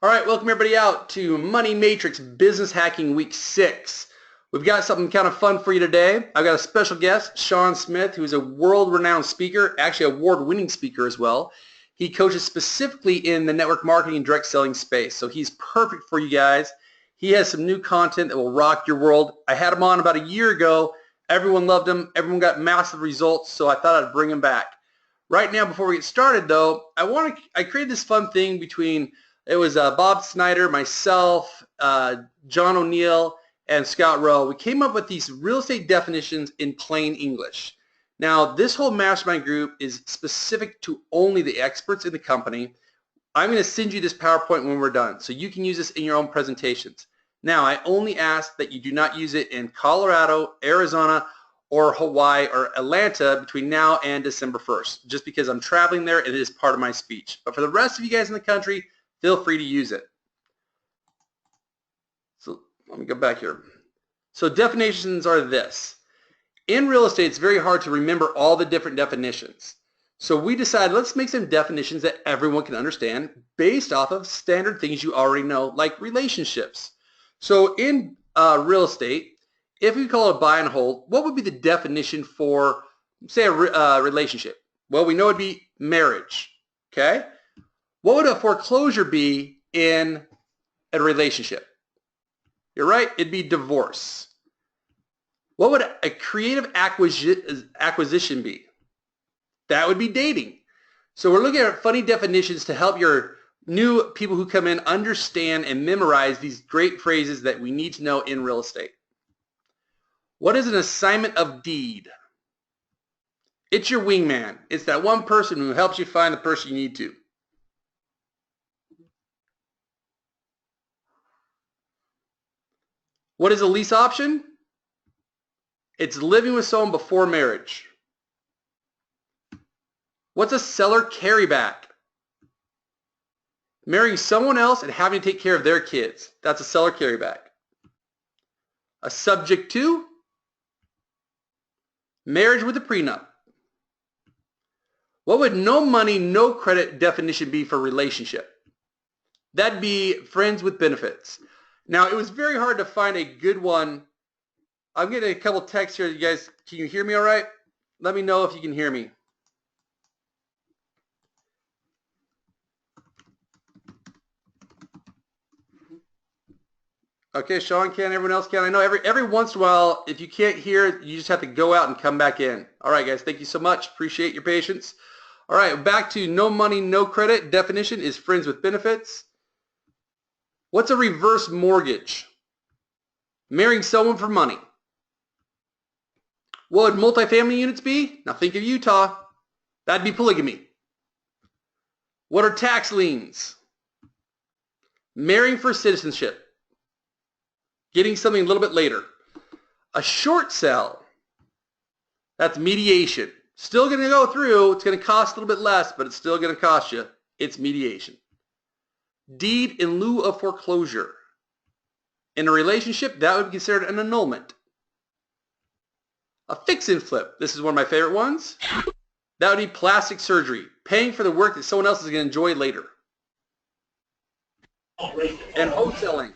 All right, welcome everybody out to Money Matrix Business Hacking Week 6. We've got something kind of fun for you today. I've got a special guest, Sean Smith, who's a world-renowned speaker, actually award-winning speaker as well. He coaches specifically in the network marketing and direct selling space, so he's perfect for you guys. He has some new content that will rock your world. I had him on about a year ago. Everyone loved him. Everyone got massive results, so I thought I'd bring him back. Right now, before we get started, though, I created this fun thing between Bob Snyder, myself, John O'Neill, and Scott Rowe. We came up with these real estate definitions in plain English. Now, this whole mastermind group is specific to only the experts in the company. I'm going to send you this PowerPoint when we're done, so you can use this in your own presentations. Now, I only ask that you do not use it in Colorado, Arizona, or Hawaii, or Atlanta between now and December 1st, just because I'm traveling there and it is part of my speech. But for the rest of you guys in the country, feel free to use it. So let me go back here. So definitions are this. In real estate, it's very hard to remember all the different definitions. So we decided let's make some definitions that everyone can understand based off of standard things you already know, like relationships. So in real estate, if we call it a buy and hold, what would be the definition for, say, a relationship? Well, we know it'd be marriage, okay? What would a foreclosure be in a relationship? You're right, it'd be divorce. What would a creative acquisition be? That would be dating. So we're looking at funny definitions to help your new people who come in understand and memorize these great phrases that we need to know in real estate. What is an assignment of deed? It's your wingman. It's that one person who helps you find the person you need to. What is a lease option? It's living with someone before marriage. What's a seller carryback? Marrying someone else and having to take care of their kids. That's a seller carryback. A subject to? Marriage with a prenup. What would no money, no credit definition be for relationship? That'd be friends with benefits. Now, it was very hard to find a good one. I'm getting a couple texts here. You guys, can you hear me all right? Let me know if you can hear me. Okay, Sean can, everyone else can. I know every once in a while, if you can't hear, you just have to go out and come back in. All right, guys, thank you so much. Appreciate your patience. All right, back to no money, no credit. Definition is friends with benefits. What's a reverse mortgage? Marrying someone for money. What would multifamily units be? Now think of Utah. That'd be polygamy. What are tax liens? Marrying for citizenship. Getting something a little bit later. A short sell. That's mediation. Still going to go through. It's going to cost a little bit less, but it's still going to cost you. It's mediation. Deed in lieu of foreclosure. In a relationship, that would be considered an annulment. A fix and flip. This is one of my favorite ones. That would be plastic surgery. Paying for the work that someone else is going to enjoy later. And wholesaling.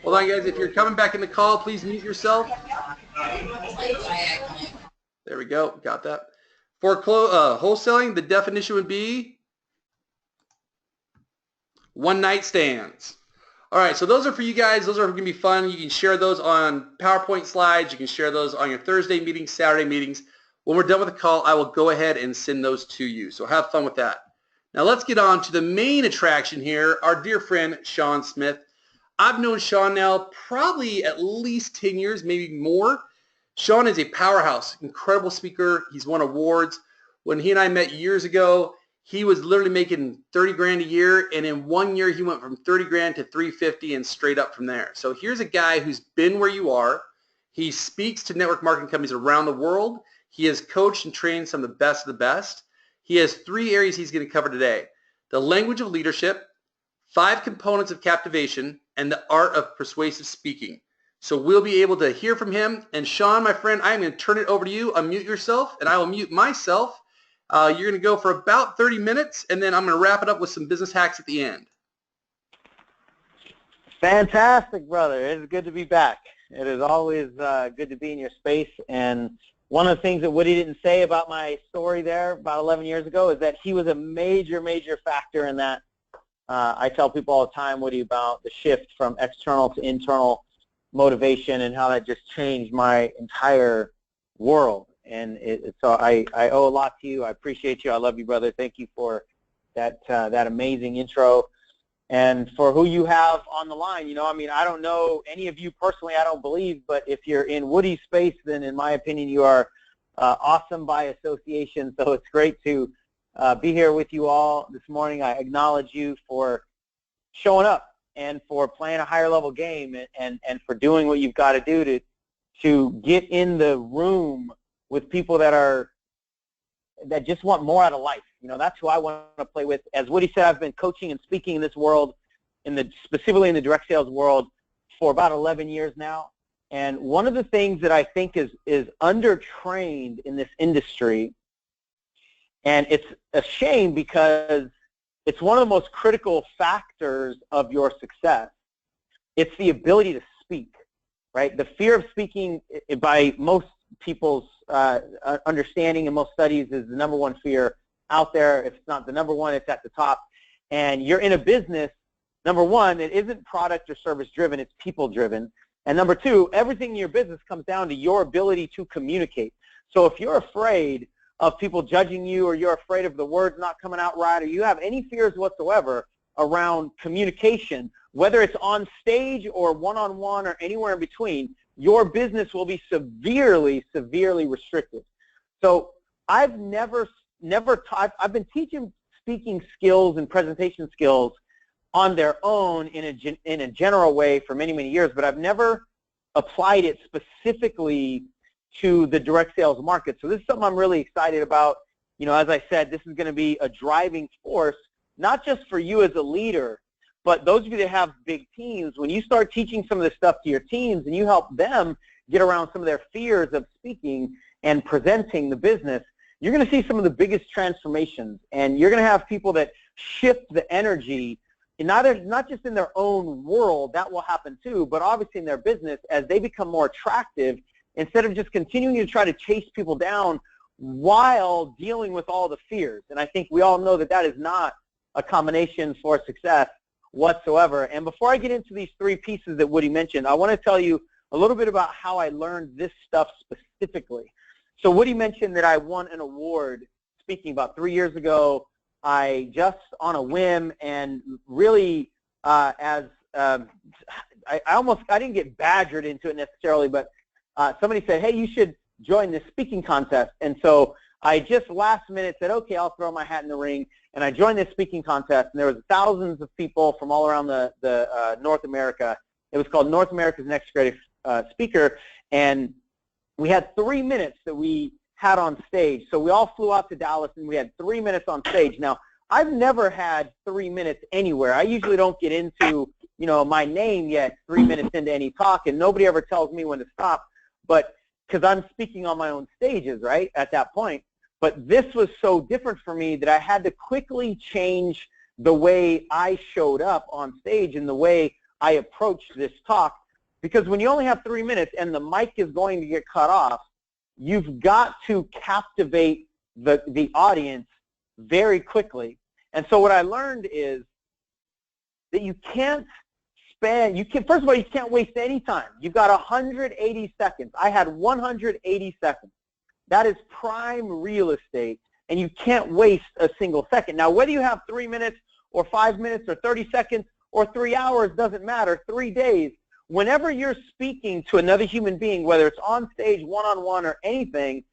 Hold on, guys. If you're coming back in the call, please mute yourself. There we go. Got that. For wholesaling, the definition would be one-night stands. All right, so those are for you guys. Those are going to be fun. You can share those on PowerPoint slides. You can share those on your Thursday meetings, Saturday meetings. When we're done with the call, I will go ahead and send those to you. So have fun with that. Now let's get on to the main attraction here, our dear friend, Sean Smith. I've known Sean now probably at least 10 years, maybe more. Sean is a powerhouse, incredible speaker. He's won awards. When he and I met years ago, he was literally making 30 grand a year, and in 1 year he went from 30 grand to 350 and straight up from there. So here's a guy who's been where you are. He speaks to network marketing companies around the world. He has coached and trained some of the best. He has 3 areas he's going to cover today. The language of leadership, 5 components of captivation, and the art of persuasive speaking. So we'll be able to hear from him. And Sean, my friend, I'm going to turn it over to you. Unmute yourself, and I will mute myself. You're going to go for about 30 minutes, and then I'm going to wrap it up with some business hacks at the end. Fantastic, brother. It is good to be back. It is always good to be in your space. And one of the things that Woody didn't say about my story there about 11 years ago is that he was a major, major factor in that. I tell people all the time, Woody, about the shift from external to internal motivation and how that just changed my entire world. And so I owe a lot to you. I appreciate you. I love you, brother. Thank you for that amazing intro. And for who you have on the line, you know, I mean, I don't know any of you personally, I don't believe, but if you're in Woody's space, then in my opinion, you are awesome by association. So it's great to be here with you all this morning. I acknowledge you for showing up and for playing a higher level game and for doing what you've got to do to get in the room with people that just want more out of life. You know, that's who I want to play with. As Woody said, I've been coaching and speaking in this world, specifically in the direct sales world, for about 11 years now. And one of the things that I think is undertrained in this industry, and it's a shame because it's one of the most critical factors of your success, it's the ability to speak, right? The fear of speaking, by most people's understanding and most studies, is the number one fear out there. If it's not the number one, it's at the top. And you're in a business, number one, it isn't product or service driven, it's people driven. And number two, everything in your business comes down to your ability to communicate. So if you're afraid of people judging you, or you're afraid of the words not coming out right, or you have any fears whatsoever around communication, whether it's on stage or one-on-one or anywhere in between, your business will be severely, severely restricted. So I've been teaching speaking skills and presentation skills on their own in a general way for many, many years, but I've never applied it specifically to the direct sales market. So this is something I'm really excited about. You know, as I said, this is going to be a driving force, not just for you as a leader, but those of you that have big teams. When you start teaching some of this stuff to your teams and you help them get around some of their fears of speaking and presenting the business, you're going to see some of the biggest transformations, and you're going to have people that shift the energy, not just in their own world, that will happen too, but obviously in their business as they become more attractive, instead of just continuing to try to chase people down while dealing with all the fears. And I think we all know that that is not a combination for success whatsoever. And before I get into these three pieces that Woody mentioned, I want to tell you a little bit about how I learned this stuff specifically. So Woody mentioned that I won an award speaking about 3 years ago. I just on a whim and really I didn't get badgered into it necessarily, but somebody said, hey, you should join this speaking contest. And so I just last minute said, okay, I'll throw my hat in the ring. And I joined this speaking contest, and there was thousands of people from all around the North America. It was called North America's Next Greatest Speaker, and we had 3 minutes that we had on stage. So we all flew out to Dallas, and we had 3 minutes on stage. Now, I've never had 3 minutes anywhere. I usually don't get into, you know, my name yet 3 minutes into any talk, and nobody ever tells me when to stop. But because I'm speaking on my own stages, right, at that point. But this was so different for me that I had to quickly change the way I showed up on stage and the way I approached this talk. Because when you only have 3 minutes and the mic is going to get cut off, you've got to captivate the audience very quickly. And so what I learned is that you can't first of all, you can't waste any time. You've got 180 seconds. I had 180 seconds. That is prime real estate, and you can't waste a single second. Now, whether you have 3 minutes or 5 minutes or 30 seconds or 3 hours, doesn't matter, 3 days, whenever you're speaking to another human being, whether it's on stage, one-on-one, or anything,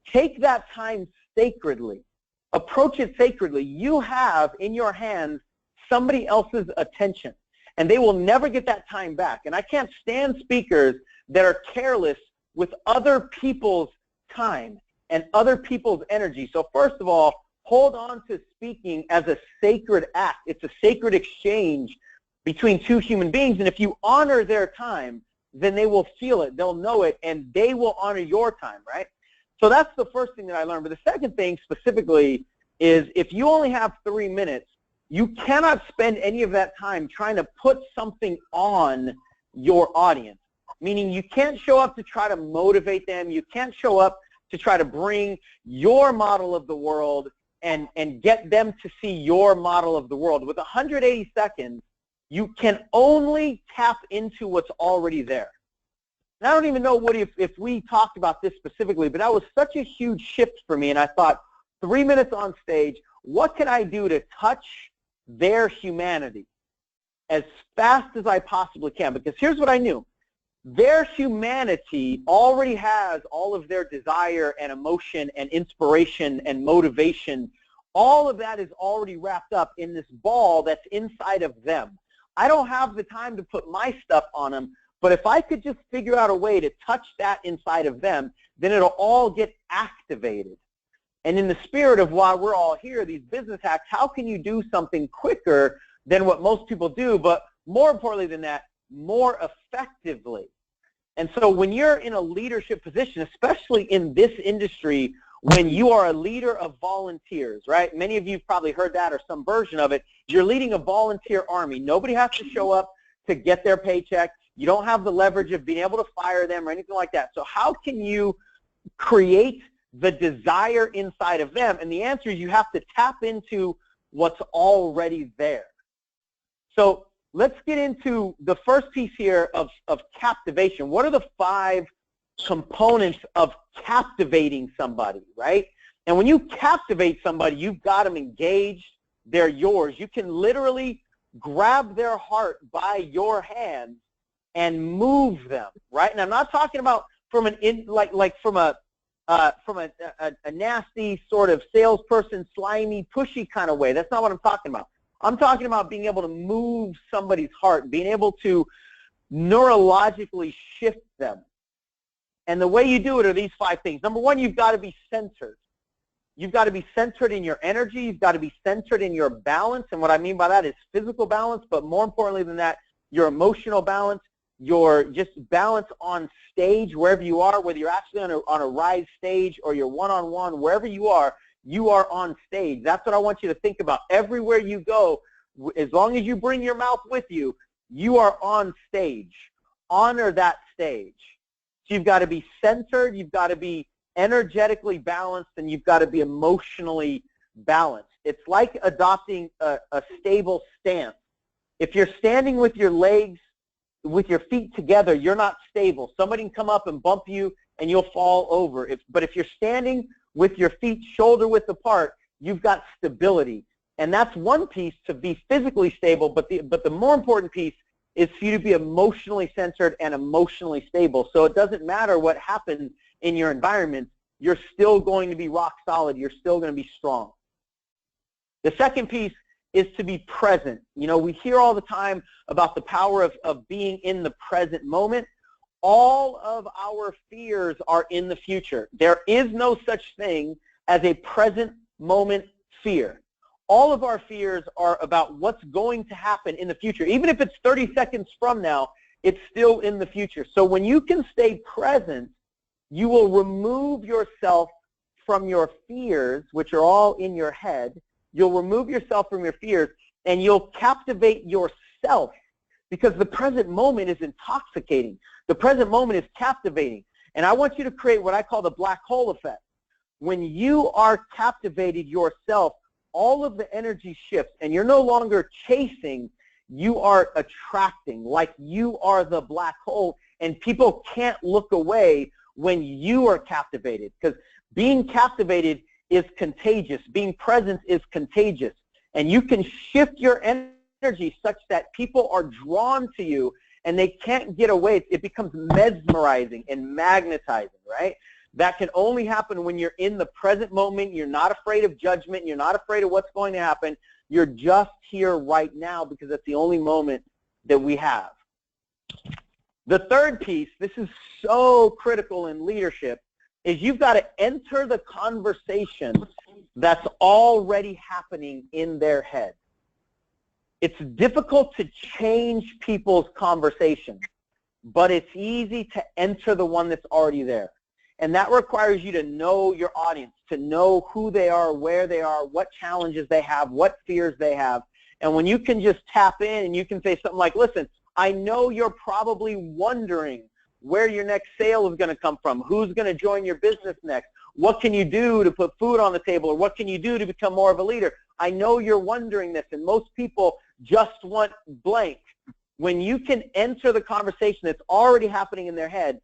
take that time sacredly. Approach it sacredly. You have in your hands somebody else's attention, and they will never get that time back. And I can't stand speakers that are careless with other people's time and other people's energy. So first of all, hold on to speaking as a sacred act. It's a sacred exchange between two human beings, and if you honor their time, then they will feel it, they'll know it, and they will honor your time, right? So that's the first thing that I learned. But the second thing specifically is if you only have 3 minutes, you cannot spend any of that time trying to put something on your audience. Meaning you can't show up to try to motivate them. You can't show up to try to bring your model of the world and get them to see your model of the world. With 180 seconds, you can only tap into what's already there. And I don't even know if we talked about this specifically, but that was such a huge shift for me. And I thought, 3 minutes on stage, what can I do to touch their humanity as fast as I possibly can? Because here's what I knew. Their humanity already has all of their desire and emotion and inspiration and motivation. All of that is already wrapped up in this ball that's inside of them. I don't have the time to put my stuff on them, but if I could just figure out a way to touch that inside of them, then it'll all get activated. And in the spirit of why we're all here, these business hacks, how can you do something quicker than what most people do, but more importantly than that, more effectively? And so when you're in a leadership position, especially in this industry, when you are a leader of volunteers, right? Many of you have probably heard that or some version of it. You're leading a volunteer army. Nobody has to show up to get their paycheck. You don't have the leverage of being able to fire them or anything like that. So how can you create the desire inside of them? And the answer is you have to tap into what's already there. So let's get into the first piece here of captivation. What are the 5 components of captivating somebody, right? And when you captivate somebody, you've got them engaged. They're yours. You can literally grab their heart by your hands and move them, right? And I'm not talking about from a nasty sort of salesperson, slimy, pushy kind of way. That's not what I'm talking about. I'm talking about being able to move somebody's heart, being able to neurologically shift them. And the way you do it are these 5 things. Number 1, you've got to be centered. You've got to be centered in your energy. You've got to be centered in your balance. And what I mean by that is physical balance, but more importantly than that, your emotional balance, your just balance on stage, wherever you are, whether you're actually on a rise stage or you're one-on-one, wherever you are on stage. That's what I want you to think about. Everywhere you go, as long as you bring your mouth with you, you are on stage. Honor that stage. So you've got to be centered, you've got to be energetically balanced, and you've got to be emotionally balanced. It's like adopting a stable stance. If you're standing with your legs, with your feet together, you're not stable. Somebody can come up and bump you and you'll fall over. But if you're standing with your feet shoulder width apart, you've got stability. And that's one piece to be physically stable, but the more important piece is for you to be emotionally centered and emotionally stable. So it doesn't matter what happens in your environment, you're still going to be rock solid. You're still going to be strong. The second piece is to be present. You know, we hear all the time about the power of being in the present moment. All of our fears are in the future. There is no such thing as a present moment fear. All of our fears are about what's going to happen in the future. Even if it's 30 seconds from now, it's still in the future. So when you can stay present, you will remove yourself from your fears, which are all in your head. You'll remove yourself from your fears, and you'll captivate yourself, because the present moment is intoxicating. The present moment is captivating. And I want you to create what I call the black hole effect. When you are captivated yourself, all of the energy shifts, and you're no longer chasing, you are attracting, like you are the black hole, and people can't look away when you are captivated, because being captivated is contagious. Being present is contagious. And you can shift your energy such that people are drawn to you and they can't get away. It becomes mesmerizing and magnetizing, right? That can only happen when you're in the present moment. You're not afraid of judgment. You're not afraid of what's going to happen. You're just here right now, because that's the only moment that we have. The third piece, this is so critical in leadership, is you've got to enter the conversation that's already happening in their head. It's difficult to change people's conversations, but it's easy to enter the one that's already there. And that requires you to know your audience, to know who they are, where they are, what challenges they have, what fears they have. And when you can just tap in and you can say something like, listen, I know you're probably wondering where your next sale is going to come from, who's going to join your business next, what can you do to put food on the table, or what can you do to become more of a leader? I know you're wondering this, and most people just want blank. When you can enter the conversation that's already happening in their head,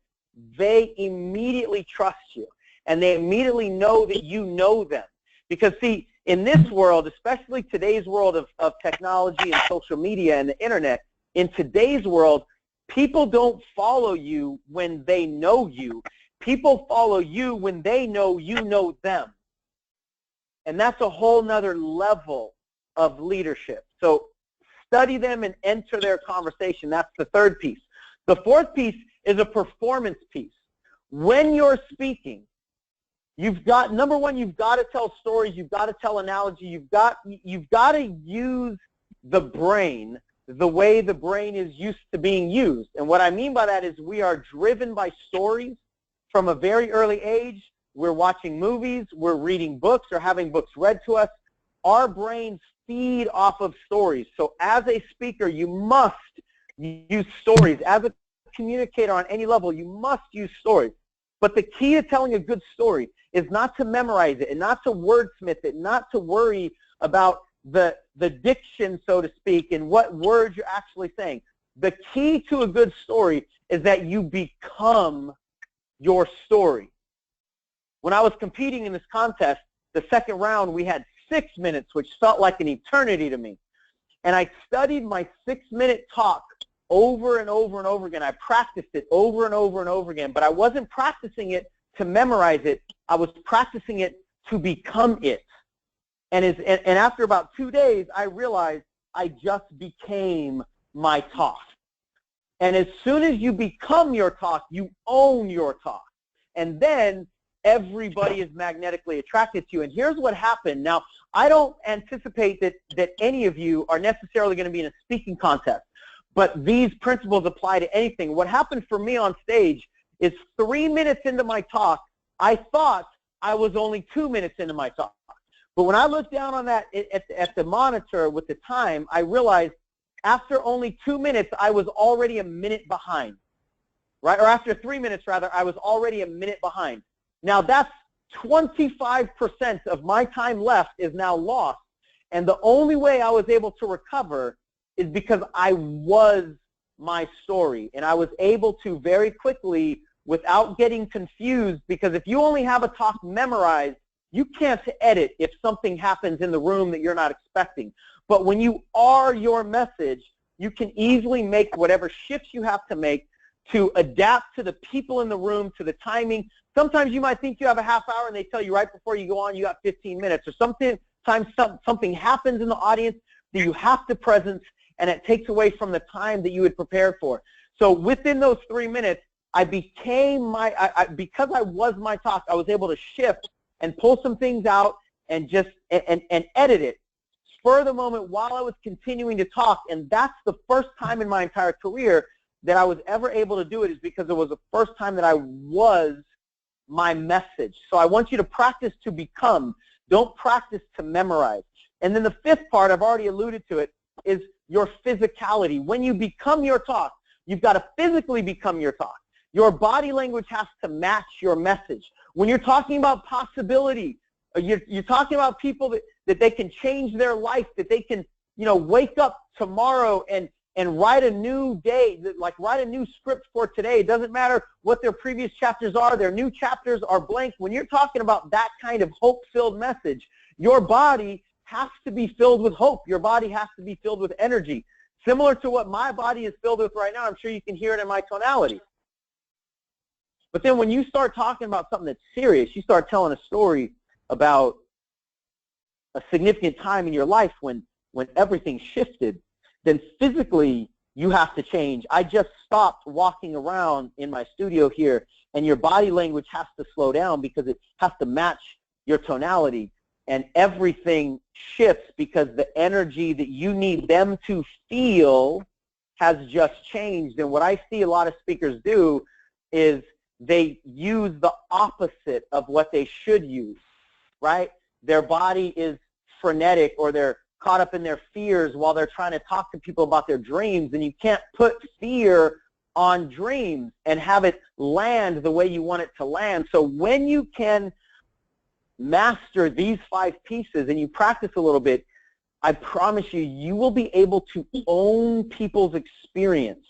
they immediately trust you, and they immediately know that you know them. Because, see, in this world, especially today's world of technology and social media and the internet, in today's world, people don't follow you when they know you. People follow you when they know you know them. And that's a whole nother level of leadership. So study them and enter their conversation. That's the third piece. The fourth piece is a performance piece. When you're speaking, you've got, number one, you've got to tell stories, you've got to tell analogy, you've got to use the brain the way the brain is used to being used. And what I mean by that is we are driven by stories from a very early age. We're watching movies, we're reading books or having books read to us. Our brains feed off of stories. So as a speaker, you must use stories. As a communicator on any level, you must use stories. But the key to telling a good story is not to memorize it and not to wordsmith it, not to worry about the diction, so to speak, and what words you're actually saying. The key to a good story is that you become your story. When I was competing in this contest, the second round, we had 6 minutes, which felt like an eternity to me. And I studied my 6-minute talk over and over and over again. I practiced it over and over and over again, but I wasn't practicing it to memorize it. I was practicing it to become it. And after about 2 days, I realized I just became my talk. And as soon as you become your talk, you own your talk. And then everybody is magnetically attracted to you. And here's what happened. Now, I don't anticipate that any of you are necessarily going to be in a speaking contest, but these principles apply to anything. What happened for me on stage is 3 minutes into my talk, I thought I was only 2 minutes into my talk. But when I looked down on that at the monitor with the time, I realized after only 2 minutes, I was already a minute behind, right? Or after 3 minutes, rather, I was already a minute behind. Now, that's 25% of my time left is now lost. And the only way I was able to recover is because I was my story. And I was able to very quickly, without getting confused, because if you only have a talk memorized, you can't edit if something happens in the room that you're not expecting. But when you are your message, you can easily make whatever shifts you have to make to adapt to the people in the room, to the timing. Sometimes you might think you have a half hour and they tell you right before you go on you got 15 minutes. Or something happens in the audience that you have to presence, and it takes away from the time that you had prepared for. So within those 3 minutes, I became because I was my talk, I was able to shift and pull some things out and just and edit it, spur the moment while I was continuing to talk. And that's the first time in my entire career that I was ever able to do it, is because it was the first time that I was my message. So I want you to practice to become. Don't practice to memorize. And then the fifth part, I've already alluded to it, is your physicality. When you become your talk, you've got to physically become your talk. Your body language has to match your message. When you're talking about possibility, you're talking about people that they can change their life, that they can, wake up tomorrow and write a new day, like write a new script for today. It doesn't matter what their previous chapters are. Their new chapters are blank. When you're talking about that kind of hope-filled message, your body has to be filled with hope. Your body has to be filled with energy. Similar to what my body is filled with right now. I'm sure you can hear it in my tonality. But then when you start talking about something that's serious, you start telling a story about a significant time in your life when everything shifted, then physically you have to change. I just stopped walking around in my studio here, and your body language has to slow down because it has to match your tonality. And everything shifts because the energy that you need them to feel has just changed. And what I see a lot of speakers do is they use the opposite of what they should use, right? Their body is frenetic, or they're caught up in their fears while they're trying to talk to people about their dreams, and you can't put fear on dreams and have it land the way you want it to land. So when you can master these 5 pieces and you practice a little bit, I promise you, you will be able to own people's experience.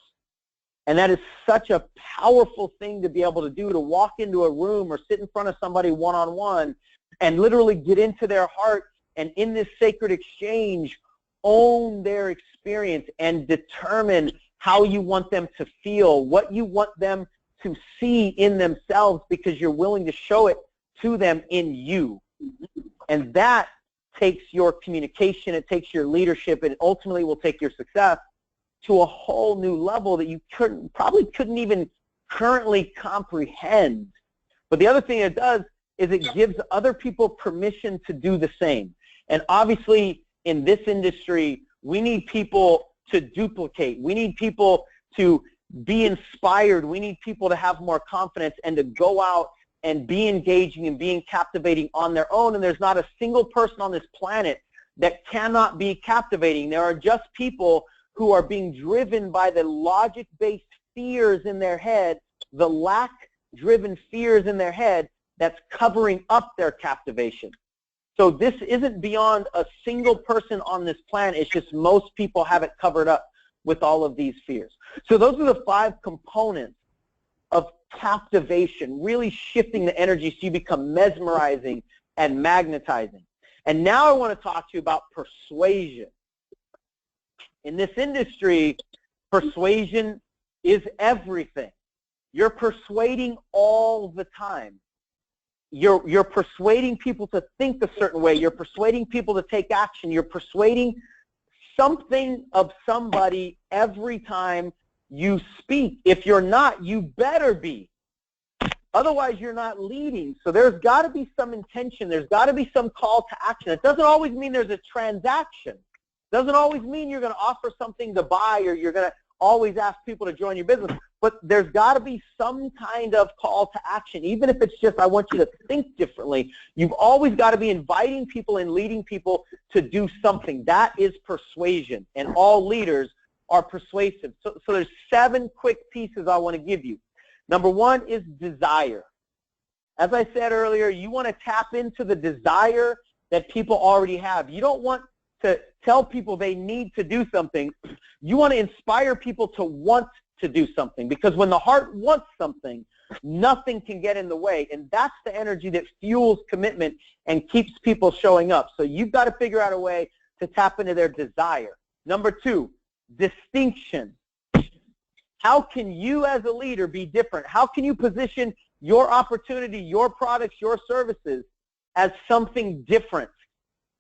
And that is such a powerful thing to be able to do, to walk into a room or sit in front of somebody one-on-one and literally get into their heart, and in this sacred exchange, own their experience and determine how you want them to feel, what you want them to see in themselves, because you're willing to show it to them in you. And that takes your communication, it takes your leadership, and ultimately will take your success to a whole new level that you probably couldn't even currently comprehend. But the other thing it does is it gives other people permission to do the same. And obviously, in this industry, we need people to duplicate. We need people to be inspired. We need people to have more confidence and to go out and be engaging and being captivating on their own. And there's not a single person on this planet that cannot be captivating. There are just people who are being driven by the logic-based fears in their head, the lack-driven fears in their head that's covering up their captivation. So this isn't beyond a single person on this planet. It's just most people have it covered up with all of these fears. So those are the 5 components of captivation, really shifting the energy so you become mesmerizing and magnetizing. And now I want to talk to you about persuasion. In this industry, persuasion is everything. You're persuading all the time. You're persuading people to think a certain way. You're persuading people to take action. You're persuading something of somebody every time you speak. If you're not, you better be. Otherwise, you're not leading. So there's got to be some intention. There's got to be some call to action. It doesn't always mean there's a transaction. It doesn't always mean you're going to offer something to buy, or you're going to always ask people to join your business. But there's got to be some kind of call to action, even if it's just, I want you to think differently. You've always got to be inviting people and leading people to do something. That is persuasion, and all leaders are persuasive. So there's 7 quick pieces I want to give you. Number 1 is desire. As I said earlier, you want to tap into the desire that people already have. You don't want to tell people they need to do something. You want to inspire people to want to do something, because when the heart wants something, nothing can get in the way, and that's the energy that fuels commitment and keeps people showing up. So you've got to figure out a way to tap into their desire. Number 2, distinction. How can you as a leader be different? How can you position your opportunity, your products, your services as something different?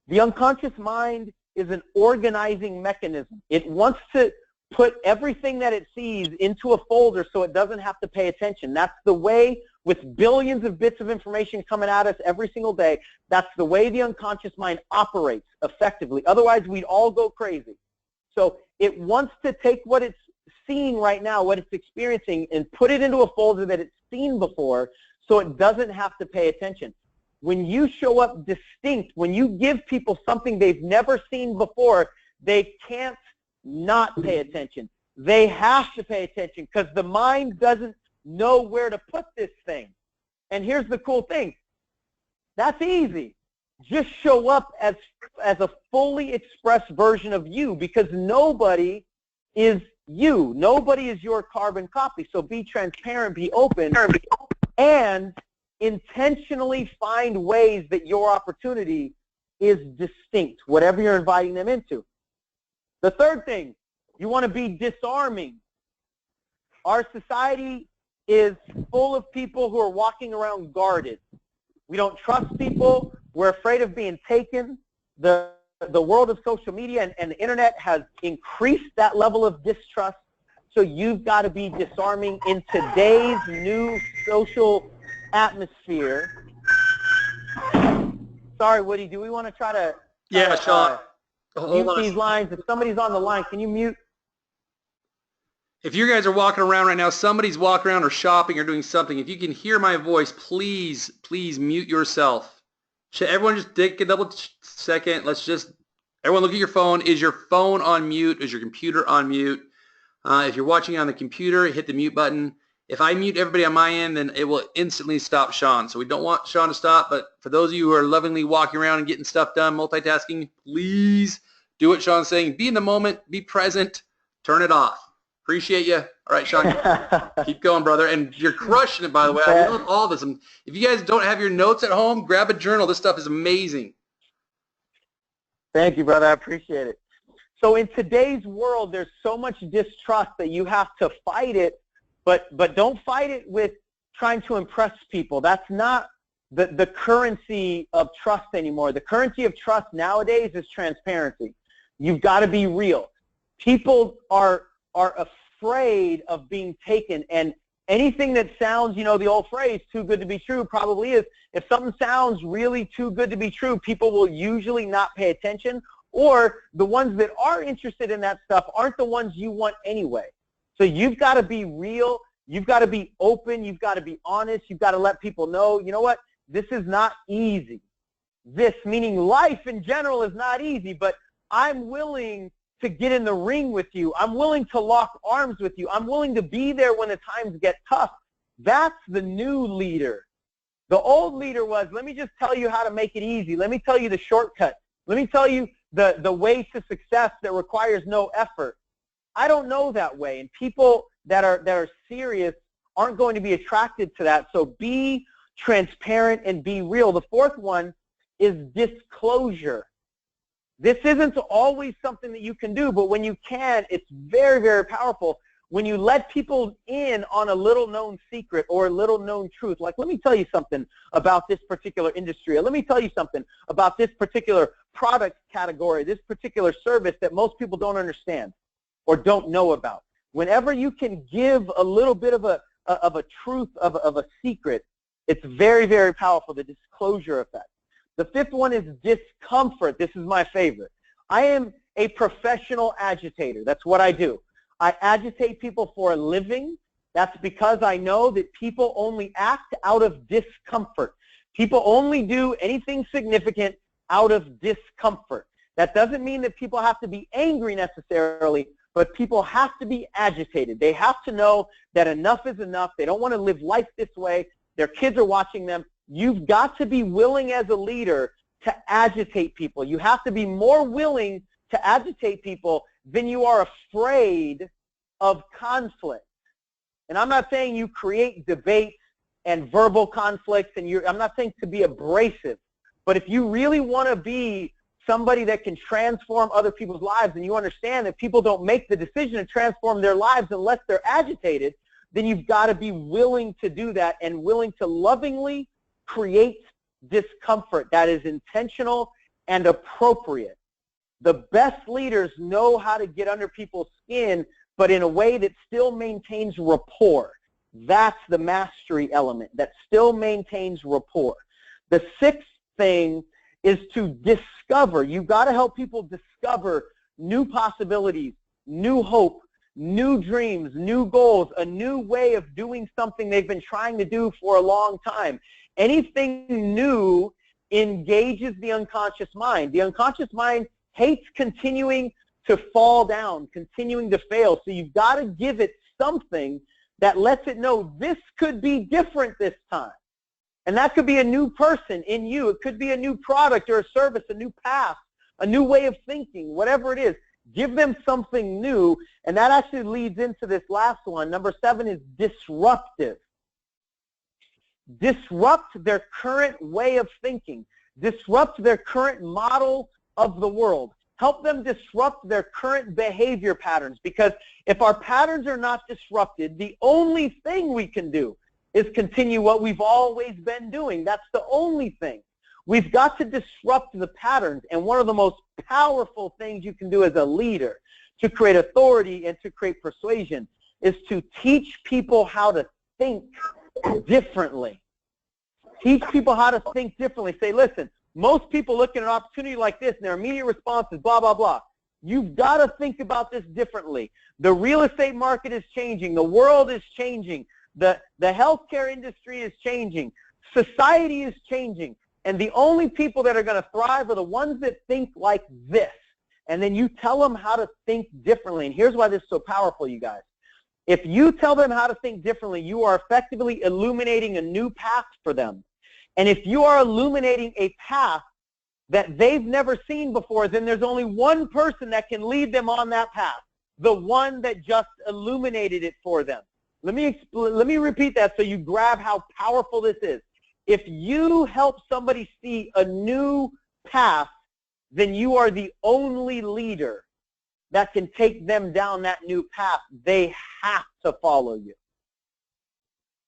The unconscious mind is an organizing mechanism. It wants to put everything that it sees into a folder so it doesn't have to pay attention. That's the way, with billions of bits of information coming at us every single day, that's the way the unconscious mind operates effectively. Otherwise, we'd all go crazy. So it wants to take what it's seeing right now, what it's experiencing, and put it into a folder that it's seen before so it doesn't have to pay attention. When you show up distinct, when you give people something they've never seen before, they can't not pay attention. They have to pay attention, because the mind doesn't know where to put this thing. And here's the cool thing. That's easy. Just show up as a fully expressed version of you, because nobody is you. Nobody is your carbon copy. So be transparent, be open, and intentionally find ways that your opportunity is distinct, whatever you're inviting them into. The third thing, you want to be disarming. Our society is full of people who are walking around guarded. We don't trust people. We're afraid of being taken. The world of social media and the internet has increased that level of distrust. So you've got to be disarming in today's new social atmosphere. Sorry, Woody, do we want to try to Sean. mute these lines? If somebody's on the line, can you mute? If you guys are walking around right now, somebody's walking around or shopping or doing something. If you can hear my voice, please, please mute yourself. Everyone just take a double second. Everyone look at your phone. Is your phone on mute? Is your computer on mute? If you're watching on the computer, hit the mute button. If I mute everybody on my end, then it will instantly stop Sean. So we don't want Sean to stop, but for those of you who are lovingly walking around and getting stuff done, multitasking, please do what Sean's saying. Be in the moment. Be present. Turn it off. Appreciate you. All right, Sean, keep going, brother. And you're crushing it, by the way. I love all this. If you guys don't have your notes at home, grab a journal. This stuff is amazing. Thank you, brother. I appreciate it. So in today's world, there's so much distrust that you have to fight it, but don't fight it with trying to impress people. That's not the currency of trust anymore. The currency of trust nowadays is transparency. You've got to be real. People are afraid of being taken, and anything that sounds, you know, the old phrase, too good to be true, probably is. If something sounds really too good to be true, people will usually not pay attention, or the ones that are interested in that stuff aren't the ones you want anyway. So you've got to be real, you've got to be open, you've got to be honest, you've got to let people know, you know what, this is not easy. This, meaning life in general, is not easy, but I'm willing to get in the ring with you. I'm willing to lock arms with you. I'm willing to be there when the times get tough. That's the new leader. The old leader was, let me just tell you how to make it easy. Let me tell you the shortcut. Let me tell you the way to success that requires no effort. I don't know that way, and people that are serious aren't going to be attracted to that. So be transparent and be real. The fourth one is disclosure. This isn't always something that you can do, but when you can, it's very, very powerful. When you let people in on a little-known secret or a little-known truth, like, let me tell you something about this particular industry, or let me tell you something about this particular product category, this particular service that most people don't understand or don't know about. Whenever you can give a little bit of a truth, of a secret, it's very, very powerful, the disclosure effect. The fifth one is discomfort. This is my favorite. I am a professional agitator. That's what I do. I agitate people for a living. That's because I know that people only act out of discomfort. People only do anything significant out of discomfort. That doesn't mean that people have to be angry necessarily, but people have to be agitated. They have to know that enough is enough. They don't want to live life this way. Their kids are watching them. You've got to be willing as a leader to agitate people. You have to be more willing to agitate people than you are afraid of conflict. And I'm not saying you create debates and verbal conflicts, and I'm not saying to be abrasive, but if you really want to be somebody that can transform other people's lives, and you understand that people don't make the decision to transform their lives unless they're agitated, then you've got to be willing to do that and willing to lovingly create discomfort that is intentional and appropriate. The best leaders know how to get under people's skin, but in a way that still maintains rapport. That's the mastery element, that still maintains rapport. The sixth thing is to discover. You've got to help people discover new possibilities, new hope, new dreams, new goals, a new way of doing something they've been trying to do for a long time. Anything new engages the unconscious mind. The unconscious mind hates continuing to fall down, continuing to fail. So you've got to give it something that lets it know this could be different this time. And that could be a new person in you. It could be a new product or a service, a new path, a new way of thinking, whatever it is. Give them something new, and that actually leads into this last one. Number 7 is disruptive. Disrupt their current way of thinking. Disrupt their current model of the world. Help them disrupt their current behavior patterns, because if our patterns are not disrupted, the only thing we can do is continue what we've always been doing. That's the only thing. We've got to disrupt the patterns, and one of the most powerful things you can do as a leader to create authority and to create persuasion is to teach people how to think differently. Teach people how to think differently. Say, listen, most people look at an opportunity like this and their immediate response is blah, blah, blah. You've got to think about this differently. The real estate market is changing. The world is changing. The healthcare industry is changing. Society is changing. And the only people that are going to thrive are the ones that think like this. And then you tell them how to think differently. And here's why this is so powerful, you guys. If you tell them how to think differently, you are effectively illuminating a new path for them. And if you are illuminating a path that they've never seen before, then there's only one person that can lead them on that path, the one that just illuminated it for them. Let me repeat that so you grab how powerful this is. If you help somebody see a new path, then you are the only leader that can take them down that new path. They have to follow you.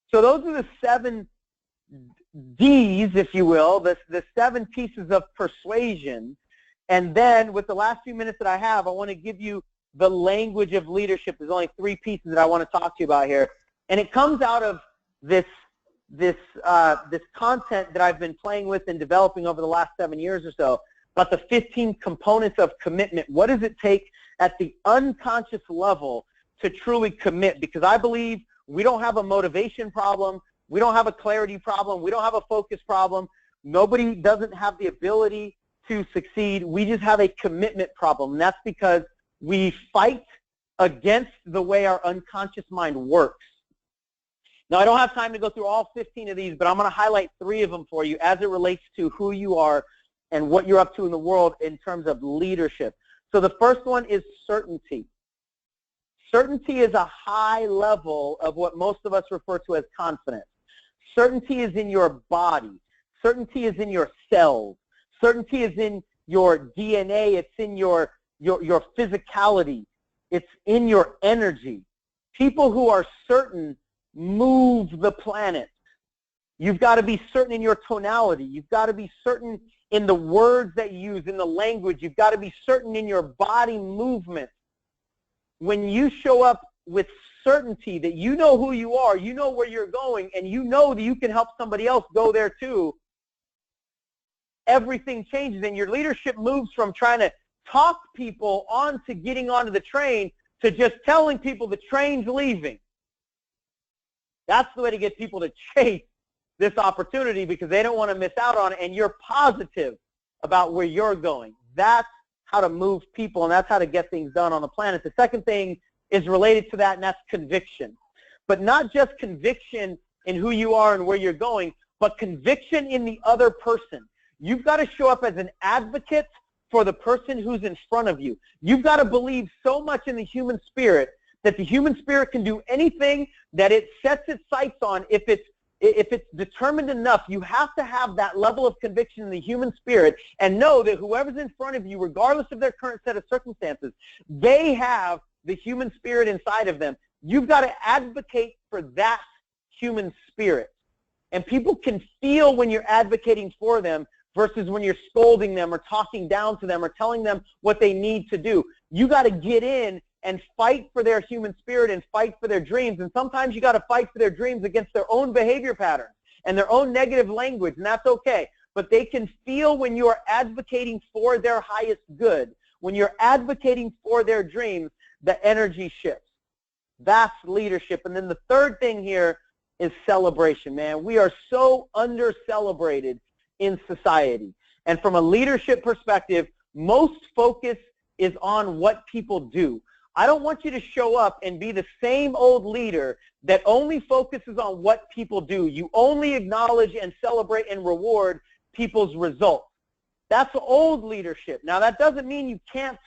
So those are the 7 D's, if you will, the 7 pieces of persuasion. And then with the last few minutes that I have, I want to give you the language of leadership. There's only 3 pieces that I want to talk to you about here. And it comes out of this content that I've been playing with and developing over the last 7 years or so, about the 15 components of commitment. What does it take at the unconscious level to truly commit? Because I believe we don't have a motivation problem. We don't have a clarity problem. We don't have a focus problem. Nobody doesn't have the ability to succeed. We just have a commitment problem. And that's because we fight against the way our unconscious mind works. Now, I don't have time to go through all 15 of these, but I'm going to highlight 3 of them for you as it relates to who you are and what you're up to in the world in terms of leadership. So the first one is certainty. Certainty is a high level of what most of us refer to as confidence. Certainty is in your body. Certainty is in your cells. Certainty is in your DNA. It's in your physicality. It's in your energy. People who are certain move the planet. You've got to be certain in your tonality. You've got to be certain in the words that you use, in the language. You've got to be certain in your body movement. When you show up with certainty that you know who you are, you know where you're going, and you know that you can help somebody else go there too, everything changes, and your leadership moves from trying to talk people onto getting onto the train to just telling people the train's leaving. That's the way to get people to chase this opportunity because they don't want to miss out on it, and you're positive about where you're going. That's how to move people, and that's how to get things done on the planet. The second thing is related to that, and that's conviction. But not just conviction in who you are and where you're going, but conviction in the other person. You've got to show up as an advocate for the person who's in front of you. You've got to believe so much in the human spirit that the human spirit can do anything that it sets its sights on if it's determined enough. You have to have that level of conviction in the human spirit and know that whoever's in front of you, regardless of their current set of circumstances, they have the human spirit inside of them. You've got to advocate for that human spirit. And people can feel when you're advocating for them versus when you're scolding them or talking down to them or telling them what they need to do. You got to get in and fight for their human spirit and fight for their dreams. And sometimes you got to fight for their dreams against their own behavior patterns and their own negative language, and that's okay. But they can feel when you are advocating for their highest good, when you're advocating for their dreams, the energy shifts. That's leadership. And then the third thing here is celebration, man. We are so under-celebrated in society. And from a leadership perspective, most focus is on what people do. I don't want you to show up and be the same old leader that only focuses on what people do. You only acknowledge and celebrate and reward people's results. That's old leadership. Now, that doesn't mean you can't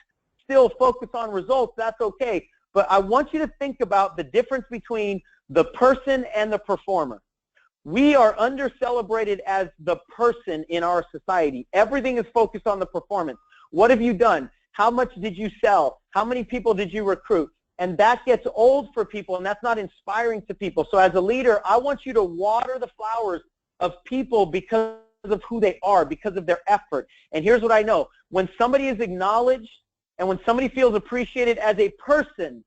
still focus on results. That's okay. But I want you to think about the difference between the person and the performer. We are under-celebrated as the person in our society. Everything is focused on the performance. What have you done? How much did you sell? How many people did you recruit? And that gets old for people, and that's not inspiring to people. So as a leader, I want you to water the flowers of people because of who they are, because of their effort. And here's what I know. When somebody is acknowledged and when somebody feels appreciated as a person,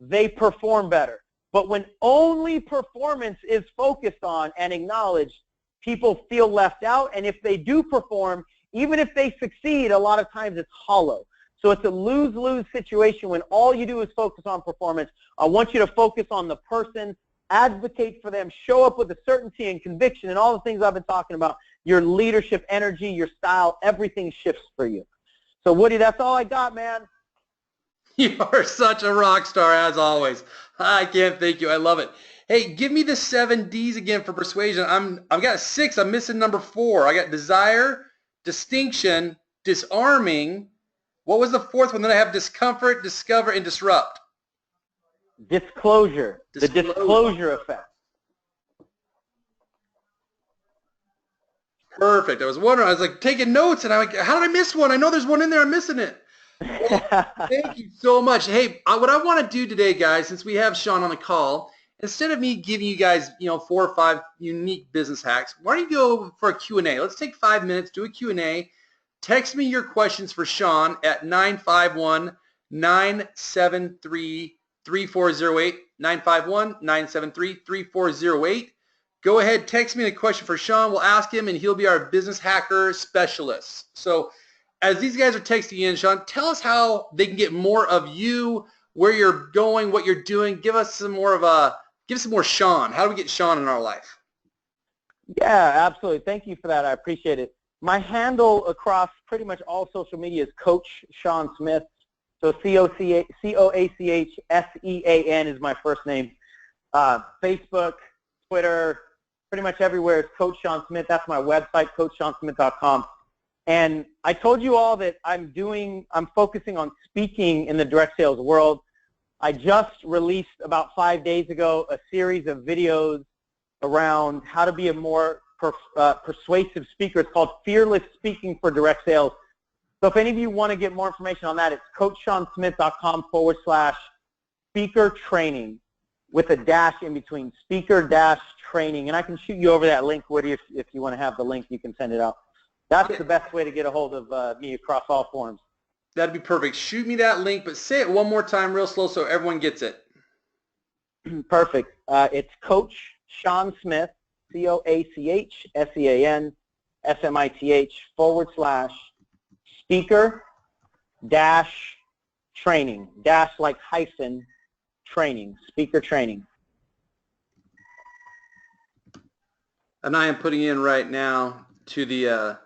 they perform better. But when only performance is focused on and acknowledged, people feel left out. And if they do perform, even if they succeed, a lot of times it's hollow. So it's a lose-lose situation when all you do is focus on performance. I want you to focus on the person, advocate for them, show up with a certainty and conviction and all the things I've been talking about. Your leadership energy, your style, everything shifts for you. So Woody, that's all I got, man. You are such a rock star as always. I can't thank you. I love it. Hey, give me the 7 Ds again for persuasion. I've got 6. I'm missing number 4. I got desire, distinction, disarming. What was the 4th one? Then I have discomfort, discover, and disrupt. Disclosure. The disclosure effect. Perfect. I was wondering. I was like taking notes, and I'm like, how did I miss one? I know there's one in there. I'm missing it. Well, thank you so much. Hey, what I want to do today, guys, since we have Sean on the call, instead of me giving you guys, 4 or 5 unique business hacks, why don't you go for a Q&A? Let's take 5 minutes, do a Q&A. Text me your questions for Sean at 951-973-3408, 951-973-3408. Go ahead, text me the question for Sean. We'll ask him, and he'll be our business hacker specialist. So as these guys are texting in, Sean, tell us how they can get more of you, where you're going, what you're doing. Give us some more Sean. How do we get Sean in our life? Yeah, absolutely. Thank you for that. I appreciate it. My handle across pretty much all social media is Coach Sean Smith. So COACHSEAN is my first name. Facebook, Twitter, pretty much everywhere is Coach Sean Smith. That's my website, CoachSeanSmith.com. And I told you all that I'm focusing on speaking in the direct sales world. I just released about 5 days ago a series of videos around how to be a more persuasive speaker. It's called Fearless Speaking for Direct Sales. So if any of you want to get more information on that, it's CoachSeanSmith.com/speaker training with a dash in between, speaker-training. And I can shoot you over that link, Woody, if you want to have the link, you can send it out. That's the best way to get a hold of me across all forums. That'd be perfect. Shoot me that link, but say it one more time real slow so everyone gets it. Perfect. It's Coach Sean Smith, CoachSeanSmith/speaker-training, dash like hyphen training, speaker training. And I am putting in right now to the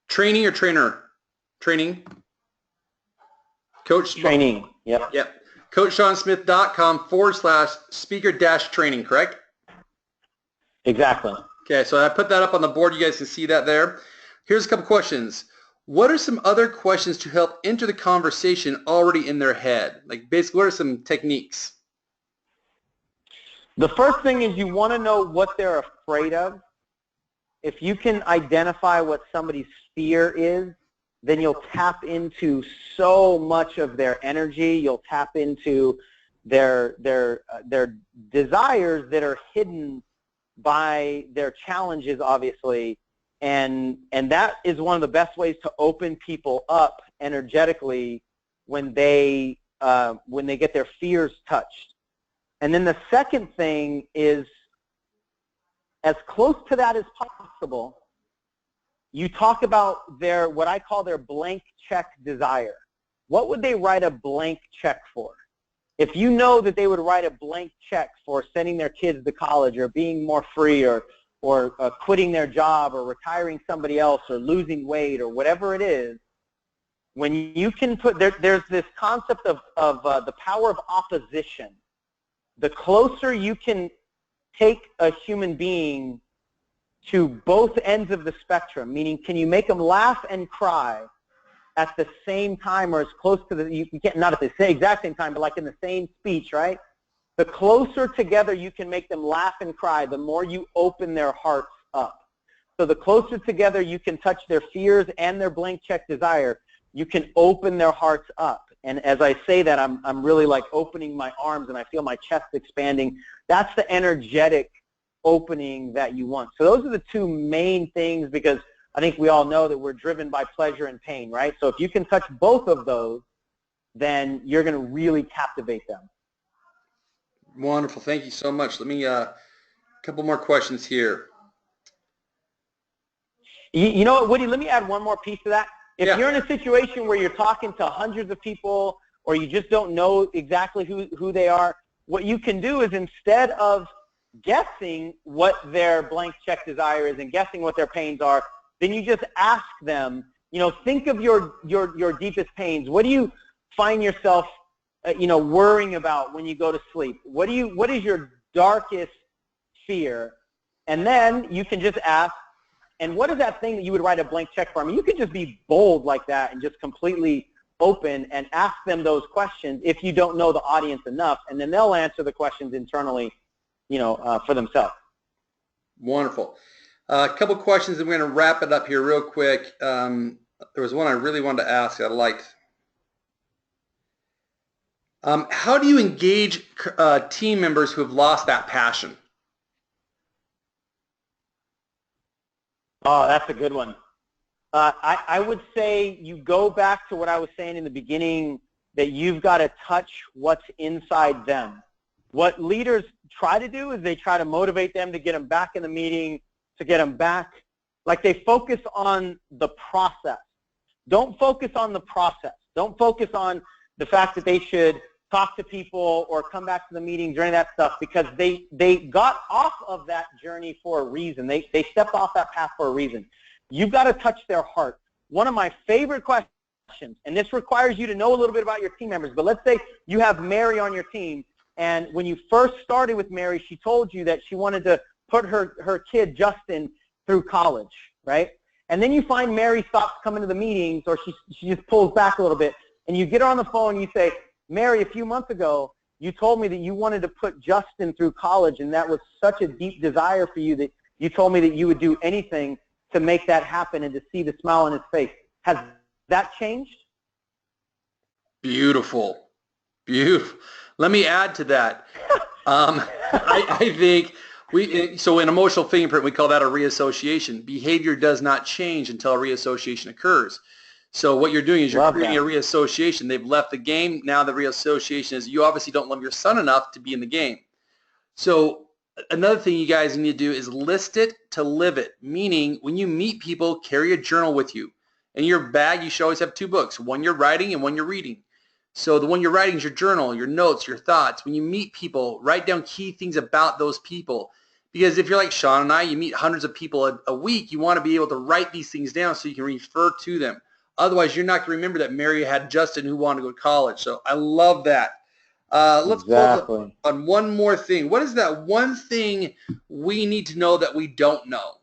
training or trainer? Training? Coach? Training, yep. Yep. CoachSeanSmith.com/speaker-training, correct? Exactly. Okay, so I put that up on the board. You guys can see that there. Here's a couple questions. What are some other questions to help enter the conversation already in their head? Like basically, what are some techniques? The first thing is you want to know what they're afraid of. If you can identify what somebody's fear is, then you'll tap into so much of their energy. You'll tap into their desires that are hidden by their challenges, obviously, and that is one of the best ways to open people up energetically when they get their fears touched. And then the second thing is, as close to that as possible, you talk about what I call their blank check desire. What would they write a blank check for? If you know that they would write a blank check for sending their kids to college or being more free or quitting their job or retiring somebody else or losing weight or whatever it is, when you can put, there's this concept of the power of opposition. The closer you can take a human being to both ends of the spectrum, meaning can you make them laugh and cry at the same time or as close to you can't, not at the exact same time, but like in the same speech, right? The closer together you can make them laugh and cry, the more you open their hearts up. So the closer together you can touch their fears and their blank check desire, you can open their hearts up. And as I say that, I'm really like opening my arms and I feel my chest expanding. That's the energetic opening that you want. So those are the two main things, because I think we all know that we're driven by pleasure and pain, right? So if you can touch both of those, then you're going to really captivate them. Wonderful. Thank you so much. Let me, a couple more questions here. You know what, Woody, let me add one more piece to that. If you're in a situation where you're talking to hundreds of people or you just don't know exactly who they are, what you can do is instead of guessing what their blank check desire is and guessing what their pains are, then you just ask them, think of your deepest pains. What do you find yourself, worrying about when you go to sleep? What is your darkest fear? And then you can just ask, and what is that thing that you would write a blank check for? I mean, you can just be bold like that and just completely open and ask them those questions if you don't know the audience enough, and then they'll answer the questions internally, for themselves. Wonderful. A couple questions, and we're going to wrap it up here real quick. There was one I really wanted to ask I liked. How do you engage team members who have lost that passion? Oh, that's a good one. I would say you go back to what I was saying in the beginning, that you've got to touch what's inside them. What leaders try to do is they try to motivate them to get them back in the meeting, to get them back. Like they focus on the process. Don't focus on the process. Don't focus on the fact that they should talk to people or come back to the meetings or any of that stuff, because they got off of that journey for a reason. They stepped off that path for a reason. You've got to touch their heart. One of my favorite questions, and this requires you to know a little bit about your team members, but let's say you have Mary on your team, and when you first started with Mary, she told you that she wanted to put her kid, Justin, through college, right? And then you find Mary stops coming to the meetings, or she just pulls back a little bit, and you get her on the phone and you say, Mary, a few months ago, you told me that you wanted to put Justin through college, and that was such a deep desire for you that you told me that you would do anything to make that happen and to see the smile on his face. Has that changed? Beautiful. Beautiful. Let me add to that. I think so in emotional fingerprint, we call that a reassociation. Behavior does not change until a reassociation occurs. So what you're doing is you're creating a reassociation. They've left the game. Now the reassociation is you obviously don't love your son enough to be in the game. So another thing you guys need to do is list it to live it, meaning when you meet people, carry a journal with you. In your bag, you should always have two books, one you're writing and one you're reading. So the one you're writing is your journal, your notes, your thoughts. When you meet people, write down key things about those people. Because if you're like Sean and I, you meet hundreds of people a week, you want to be able to write these things down so you can refer to them. Otherwise, you're not going to remember that Mary had Justin who wanted to go to college. So I love that. Let's close on one more thing. What is that one thing we need to know that we don't know?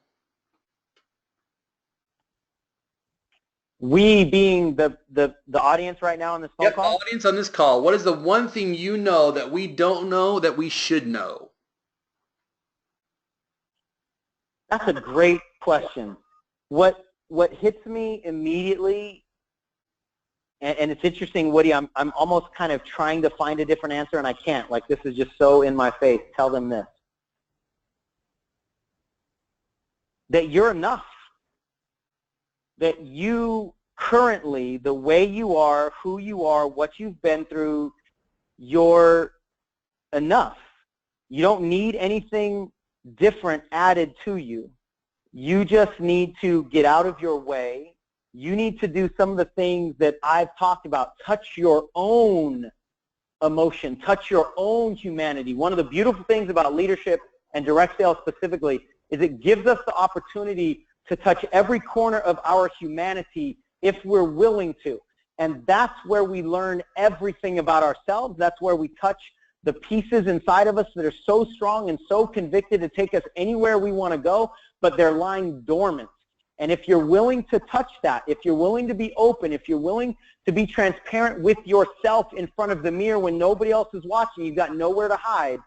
We being the audience right now on this phone call? The audience on this call. What is the one thing you know that we don't know that we should know? That's a great question. What hits me immediately, and it's interesting, Woody, I'm almost kind of trying to find a different answer, and I can't. Like, this is just so in my face. Tell them this. That you're enough. That you currently, the way you are, who you are, what you've been through, you're enough. You don't need anything different added to you. You just need to get out of your way. You need to do some of the things that I've talked about. Touch your own emotion. Touch your own humanity. One of the beautiful things about leadership and direct sales specifically is it gives us the opportunity to touch every corner of our humanity if we're willing to. And that's where we learn everything about ourselves. That's where we touch the pieces inside of us that are so strong and so convicted to take us anywhere we want to go, but they're lying dormant. And if you're willing to touch that, if you're willing to be open, if you're willing to be transparent with yourself in front of the mirror when nobody else is watching, you've got nowhere to hide,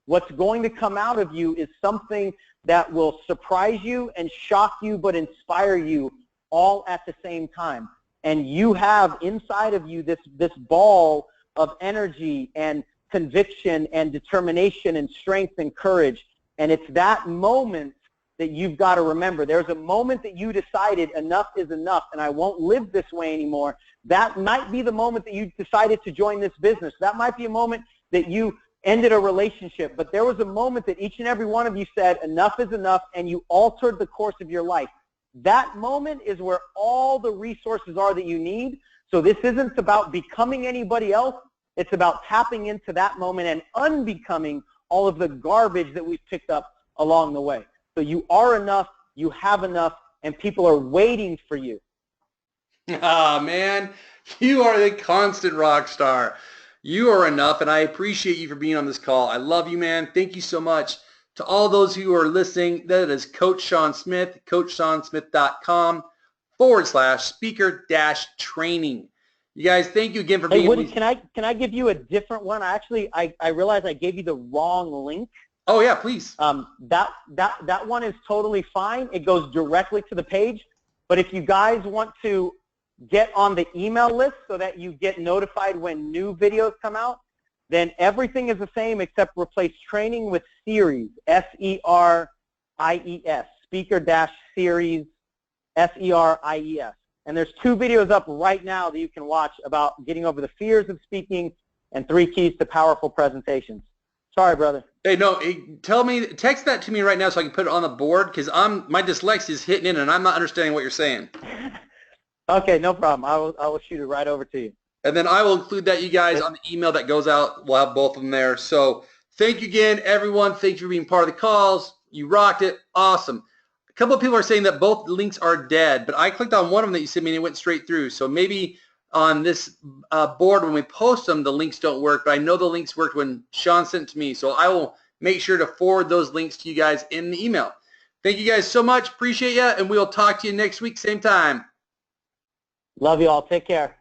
what's going to come out of you is something that will surprise you and shock you but inspire you all at the same time. And you have inside of you this ball of energy and conviction and determination and strength and courage. And it's that moment that you've got to remember. There's a moment that you decided enough is enough and I won't live this way anymore. That might be the moment that you decided to join this business. That might be a moment that you ended a relationship. But there was a moment that each and every one of you said enough is enough, and you altered the course of your life. that moment is where all the resources are that you need. So this isn't about becoming anybody else. It's about tapping into that moment and unbecoming all of the garbage that we've picked up along the way. So you are enough, you have enough, and people are waiting for you. Ah, man, you are the constant rock star. You are enough, and I appreciate you for being on this call. I love you, man. Thank you so much. To all those who are listening, that is Coach Sean Smith, coachseansmith.com/speaker-training. You guys, thank you again for being. Hey, Woody, can I give you a different one? I realized I gave you the wrong link. Oh yeah, please. That one is totally fine. It goes directly to the page. But if you guys want to get on the email list so that you get notified when new videos come out, then everything is the same except replace training with series, S-E-R-I-E-S, speaker-series, S-E-R-I-E-S. And there's 2 videos up right now that you can watch about getting over the fears of speaking and 3 keys to powerful presentations. Sorry, brother. Hey, no, text that to me right now so I can put it on the board, because my dyslexia is hitting in and I'm not understanding what you're saying. Okay, no problem. I will shoot it right over to you. And then I will include that, you guys, on the email that goes out. We'll have both of them there. So thank you again, everyone. Thank you for being part of the calls. You rocked it. Awesome. A couple of people are saying that both links are dead, but I clicked on one of them that you sent me and it went straight through. So maybe on this board when we post them, the links don't work, but I know the links worked when Sean sent it to me. So I will make sure to forward those links to you guys in the email. Thank you guys so much. Appreciate you, and we'll talk to you next week, same time. Love you all. Take care.